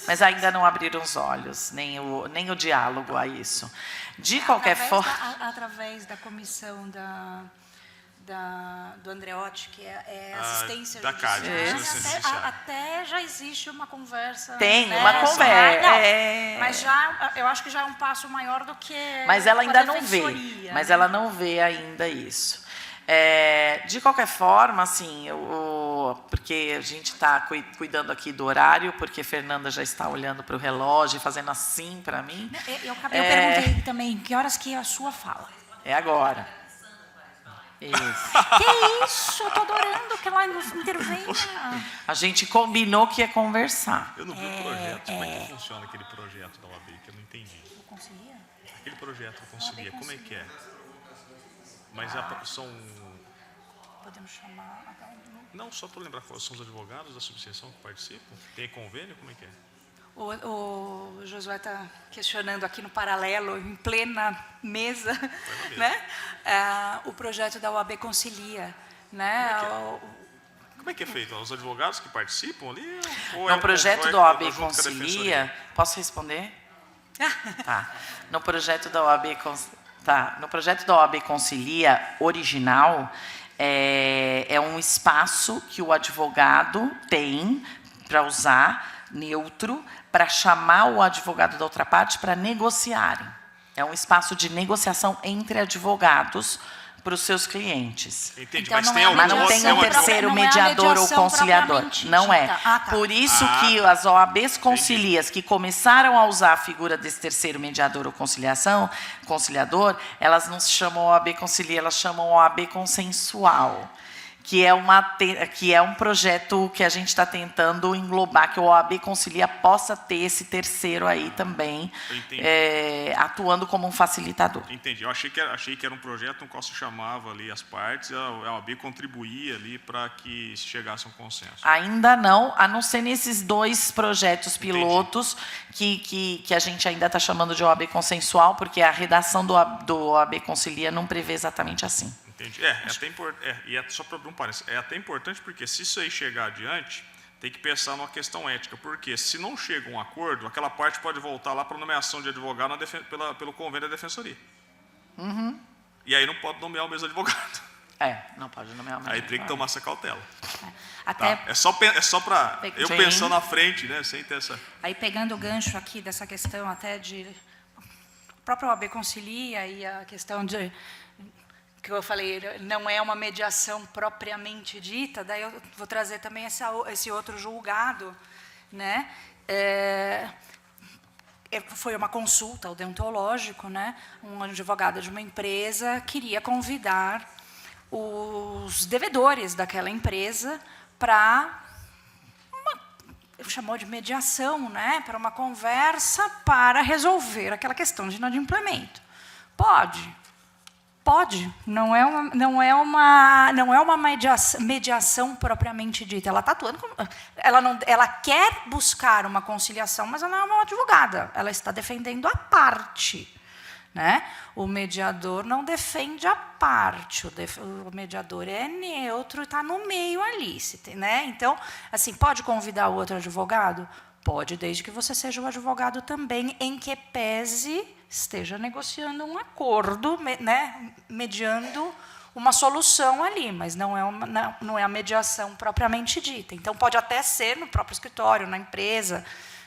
mas ainda não abriram os olhos, nem o diálogo a isso. De qualquer forma... Através da comissão do Andreotti, que é assistência da CAD, até já existe uma conversa. Tem uma conversa. Mas eu acho que já é um passo maior do que. Mas ela ainda não vê. Mas ela não vê ainda isso. De qualquer forma, assim, porque a gente está cuidando aqui do horário, porque Fernanda já está olhando para o relógio e fazendo assim para mim. Eu perguntei também, que horas que é a sua fala? É agora. Isso. Que isso? Eu estou adorando que ela intervenha. A gente combinou que ia conversar. Eu não vi o projeto. Como é que funciona aquele projeto da OAB, que eu não entendi? Concilia? Aquele projeto do Concilia, como é que é? Mas são... Podemos chamar... Não, só para lembrar, são os advogados da subseção que participam? Tem convênio? Como é que é? O Josué está questionando aqui no paralelo, em plena mesa, né? O projeto da OAB Concilia. Né? Como é que é feito? Os advogados que participam ali? No projeto da OAB Concilia... Posso responder? Tá. No projeto da OAB Concilia... No projeto da OAB Concilia original, é um espaço que o advogado tem para usar, neutro, para chamar o advogado da outra parte para negociarem. É um espaço de negociação entre advogados para os seus clientes. Entendi, então, mas não tem um terceiro mediador ou conciliador. Não é. Por isso que as OABs concilias que começaram a usar a figura desse terceiro mediador ou conciliador, elas não se chamam OAB concilia, elas chamam OAB consensual, que é um projeto que a gente está tentando englobar, que o OAB Concilia possa ter esse terceiro aí também, atuando como um facilitador. Entendi. Eu achei que era um projeto no qual se chamava ali as partes, e a OAB contribuía ali para que se chegasse a um consenso. Ainda não, a não ser nesses 2 projetos pilotos que a gente ainda está chamando de OAB consensual, porque a redação do OAB Concilia não prevê exatamente assim. Entendi. Só para abrir um parênteses, é até importante porque se isso aí chegar adiante, tem que pensar numa questão ética, porque se não chega um acordo, aquela parte pode voltar lá para a nomeação de advogado pelo convênio da Defensoria. E aí não pode nomear o mesmo advogado. Não pode nomear o mesmo Aí tem que tomar essa cautela. Até Tá? É só para eu pensar na frente, né, sem ter essa... Aí pegando o gancho aqui dessa questão até de... O próprio OAB Concilia e a questão de... que eu falei, não é uma mediação propriamente dita, daí eu vou trazer também esse outro julgado, né? Foi uma consulta ao deontológico, né? Um advogado de uma empresa queria convidar os devedores daquela empresa para chamou de mediação, né? Para uma conversa para resolver aquela questão de inadimplemento. Pode, não é uma mediação propriamente dita. Ela está atuando ela quer buscar uma conciliação, mas ela não é uma advogada. Ela está defendendo a parte, né? O mediador não defende a parte, o mediador é neutro e está no meio ali, né? Então, assim, pode convidar o outro advogado? Pode, desde que você seja o advogado também, em que pese esteja negociando um acordo, né? Mediando uma solução ali, mas não é a mediação propriamente dita. Então, pode até ser no próprio escritório, na empresa,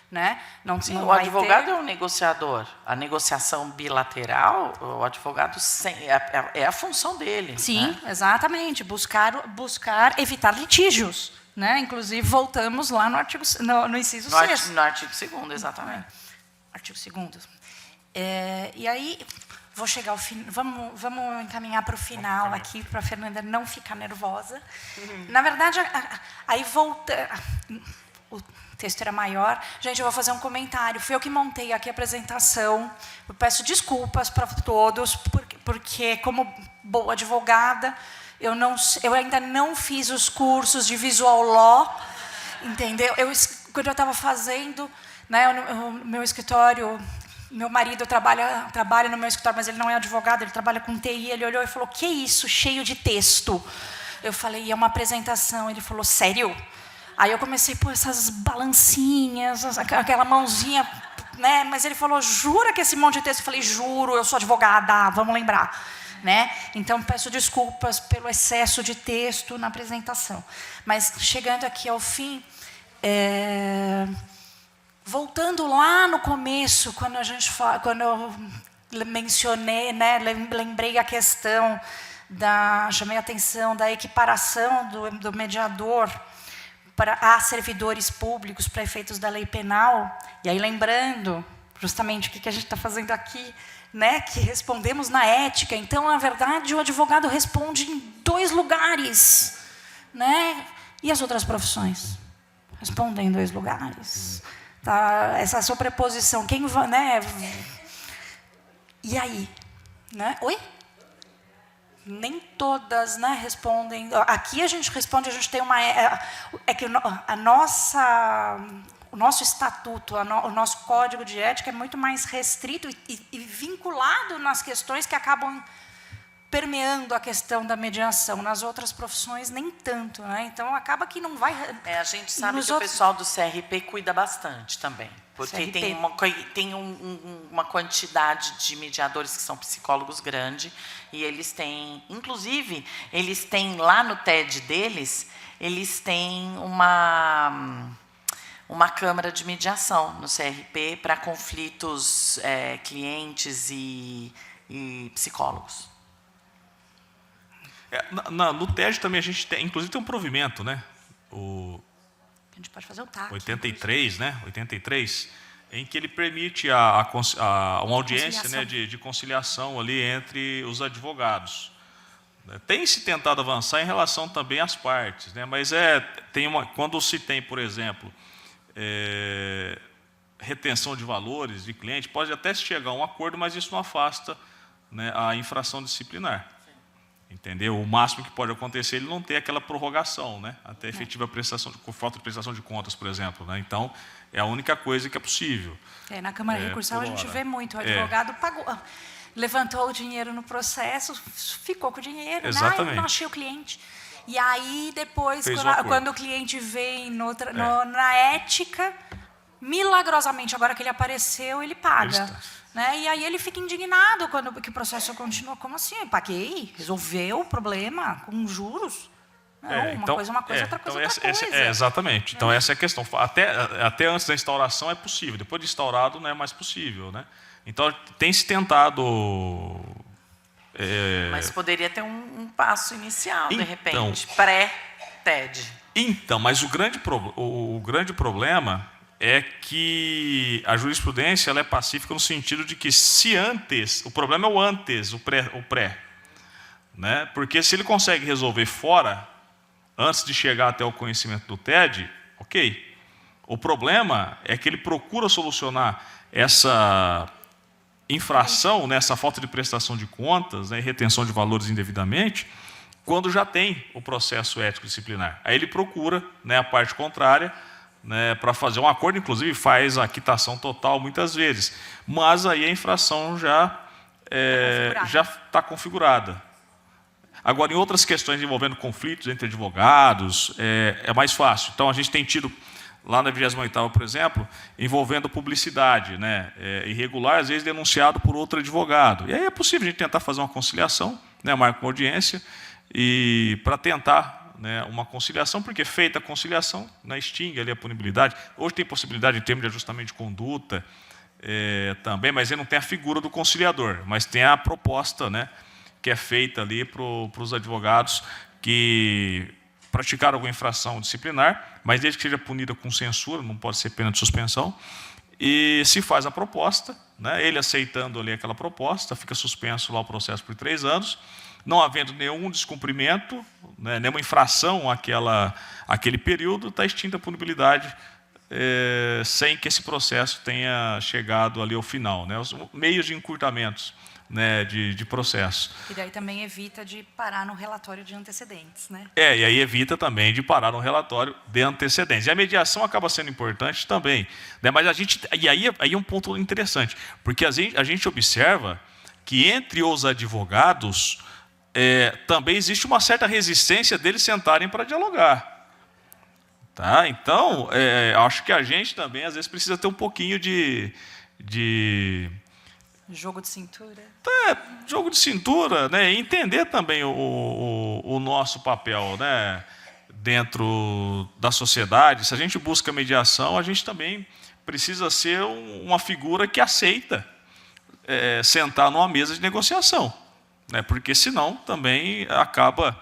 né? Sim, o advogado é um negociador. A negociação bilateral, o advogado é a função dele. Sim, né? exatamente. Buscar evitar litígios. Né? Inclusive, voltamos lá no inciso 6º. No artigo 2º, exatamente. Artigo 2º. E aí, vou chegar ao fim. Vamos encaminhar para o final aqui, para a Fernanda não ficar nervosa. Na verdade, aí volta. O texto era maior. Gente, eu vou fazer um comentário. Fui eu que montei aqui a apresentação. Eu peço desculpas para todos, porque como boa advogada, eu ainda não fiz os cursos de visual law, entendeu? Quando eu estava fazendo, né, o meu escritório, meu marido trabalha no meu escritório, mas ele não é advogado, ele trabalha com TI. Ele olhou e falou: "Que isso, cheio de texto?" Eu falei: "É uma apresentação." Ele falou: "Sério?" Aí eu comecei a pôr essas balancinhas, aquela mãozinha, né? Mas ele falou: "Jura que esse monte de texto?" Eu falei: "Juro, eu sou advogada, vamos lembrar." Né? Então, peço desculpas pelo excesso de texto na apresentação. Mas, chegando aqui ao fim, voltando lá no começo, quando eu mencionei, né, lembrei a questão chamei a atenção da equiparação do mediador a servidores públicos para efeitos da lei penal, e aí lembrando justamente o que a gente está fazendo aqui, né, que respondemos na ética. Então, na verdade, o advogado responde em 2 lugares, né? E as outras profissões? Respondem em 2 lugares. Tá? Essa sobreposição, quem vai, né? E aí? Né? Oi? Nem todas, né, respondem. Aqui a gente responde, a gente tem uma... que o nosso estatuto, o nosso código de ética é muito mais restrito e vinculado nas questões que acabam permeando a questão da mediação. Nas outras profissões, nem tanto. Né? Então, acaba que não vai... A gente sabe que o pessoal do CRP cuida bastante também. Porque CRP. tem uma quantidade de mediadores que são psicólogos grande, e eles têm, inclusive, eles têm lá no TED deles, eles têm uma câmara de mediação no CRP para conflitos clientes e psicólogos. No TED também a gente tem, inclusive tem um provimento, né? A gente pode fazer o TAC. 83, né? 83, em que ele permite uma audiência, né, de conciliação ali entre os advogados. Tem se tentado avançar em relação também às partes, né? Mas quando se tem, por exemplo, retenção de valores de cliente, pode até se chegar a um acordo, mas isso não afasta, né, a infração disciplinar. Entendeu? O máximo que pode acontecer é ele não ter aquela prorrogação, né? Até efetiva prestação, com falta de prestação de contas, por exemplo. Né? Então, é a única coisa que é possível. Na Câmara Recursal a gente vê muito. O advogado levantou o dinheiro no processo, ficou com o dinheiro. Exatamente. Né? Eu não achei o cliente. E aí, depois, quando o cliente vem na ética, milagrosamente, agora que ele apareceu, ele paga. Né? E aí ele fica indignado quando que o processo continua. Como assim? Eu paguei, resolveu o problema com juros. Não, uma coisa, outra coisa. Exatamente. Então, essa é a questão. Até antes da instauração é possível. Depois de instaurado, não é mais possível. Né? Então, tem se tentado... Mas poderia ter um passo inicial, de repente, pré-TED. Então, mas o grande problema é que a jurisprudência ela é pacífica no sentido de que se antes... O problema é o antes, o pré. Né? Porque se ele consegue resolver fora, antes de chegar até o conhecimento do TED, ok. O problema é que ele procura solucionar essa infração, né, essa falta de prestação de contas, né, e retenção de valores indevidamente, quando já tem o processo ético disciplinar. Aí ele procura, né, a parte contrária, né, para fazer um acordo, inclusive faz a quitação total muitas vezes. Mas aí a infração já já está configurada. Agora, em outras questões envolvendo conflitos entre advogados, é mais fácil. Então, a gente tem tido, lá na 28ª, por exemplo, envolvendo publicidade, né, irregular, às vezes denunciado por outro advogado. E aí é possível a gente tentar fazer uma conciliação, né, marcar uma audiência, e para tentar, né, uma conciliação, porque feita a conciliação, né, extingue ali a punibilidade. Hoje tem possibilidade em termos de ajustamento de conduta também, mas ele não tem a figura do conciliador, mas tem a proposta, né, que é feita ali para os advogados que praticaram alguma infração disciplinar, mas desde que seja punida com censura, não pode ser pena de suspensão, e se faz a proposta, né, ele aceitando ali aquela proposta, fica suspenso lá o processo por 3 anos, não havendo nenhum descumprimento, né, nenhuma infração àquele período, está extinta a punibilidade, sem que esse processo tenha chegado ali ao final, né, os meios de encurtamentos, né, de processo. E daí também evita de parar no relatório de antecedentes, né? E aí evita também de parar no relatório de antecedentes. E a mediação acaba sendo importante também, né? Mas aí é um ponto interessante, porque a gente observa que entre os advogados também existe uma certa resistência deles sentarem para dialogar. Tá? Então, acho que a gente também, às vezes, precisa ter um pouquinho de Jogo de cintura. Jogo de cintura, né? E entender também o nosso papel, né, dentro da sociedade. Se a gente busca mediação, a gente também precisa ser uma figura que aceita sentar numa mesa de negociação, né? Porque senão também acaba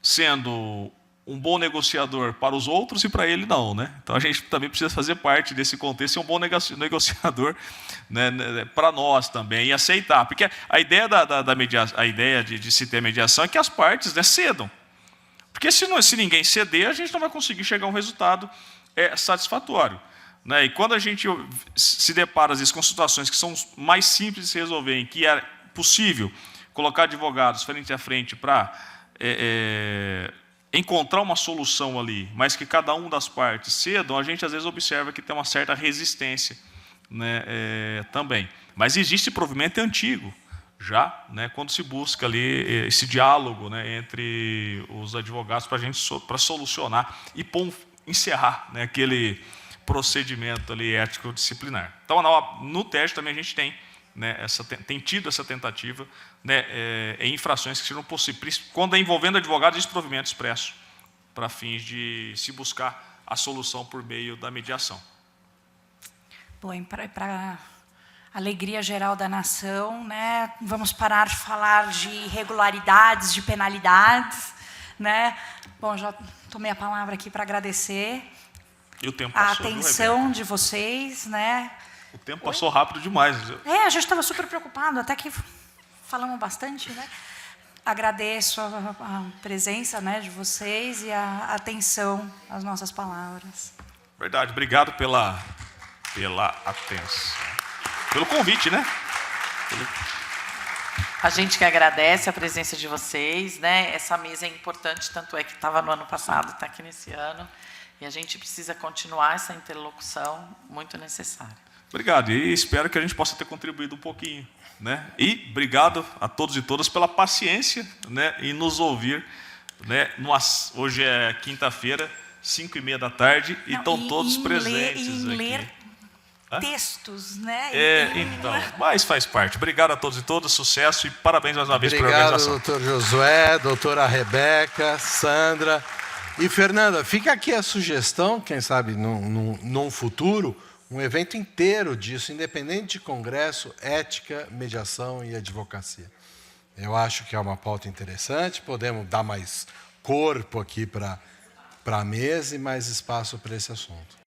sendo um bom negociador para os outros e para ele não, né? Então a gente também precisa fazer parte desse contexto, ser um bom negociador, né, para nós também, e aceitar, porque a ideia da mediação, a ideia de se ter mediação é que as partes, né, cedam, porque se ninguém ceder, a gente não vai conseguir chegar a um resultado satisfatório, né? E quando a gente se depara às vezes com situações que são mais simples de se resolver, em que é possível colocar advogados frente a frente para encontrar uma solução ali, mas que cada uma das partes cedam, a gente às vezes observa que tem uma certa resistência, né, também. Mas existe provimento antigo, já, né, quando se busca ali esse diálogo, né, entre os advogados para solucionar e encerrar, né, aquele procedimento ali ético-disciplinar. Então, no teste também a gente tem, né, tem tido essa tentativa, né, em infrações que sejam possíveis, quando envolvendo advogados, existe provimento expresso para fins de se buscar a solução por meio da mediação. Bom, para alegria geral da nação, né, vamos parar de falar de irregularidades, de penalidades, né? Bom, já tomei a palavra aqui para agradecer E o tempo a passou, atenção de vocês, né? O tempo passou rápido demais. A gente estava super preocupado, até que falamos bastante, né? Agradeço a presença, né, de vocês e a atenção às nossas palavras. Verdade, obrigado pela atenção. Pelo convite, né? A gente que agradece a presença de vocês, né? Essa mesa é importante, tanto é que estava no ano passado, está aqui nesse ano, e a gente precisa continuar essa interlocução muito necessária. Obrigado, e espero que a gente possa ter contribuído um pouquinho, né? E obrigado a todos e todas pela paciência, né, em nos ouvir, né? Hoje é quinta-feira, 5h30 da tarde, e estão todos presentes aqui. Textos, né? Então, mas faz parte. Obrigado a todos e todas, sucesso e parabéns mais uma vez pela organização. Obrigado, doutor Josué, doutora Rebeca, Sandra. E, Fernanda, fica aqui a sugestão, quem sabe num futuro, um evento inteiro disso, independente de congresso, ética, mediação e advocacia. Eu acho que é uma pauta interessante, podemos dar mais corpo aqui para a mesa e mais espaço para esse assunto.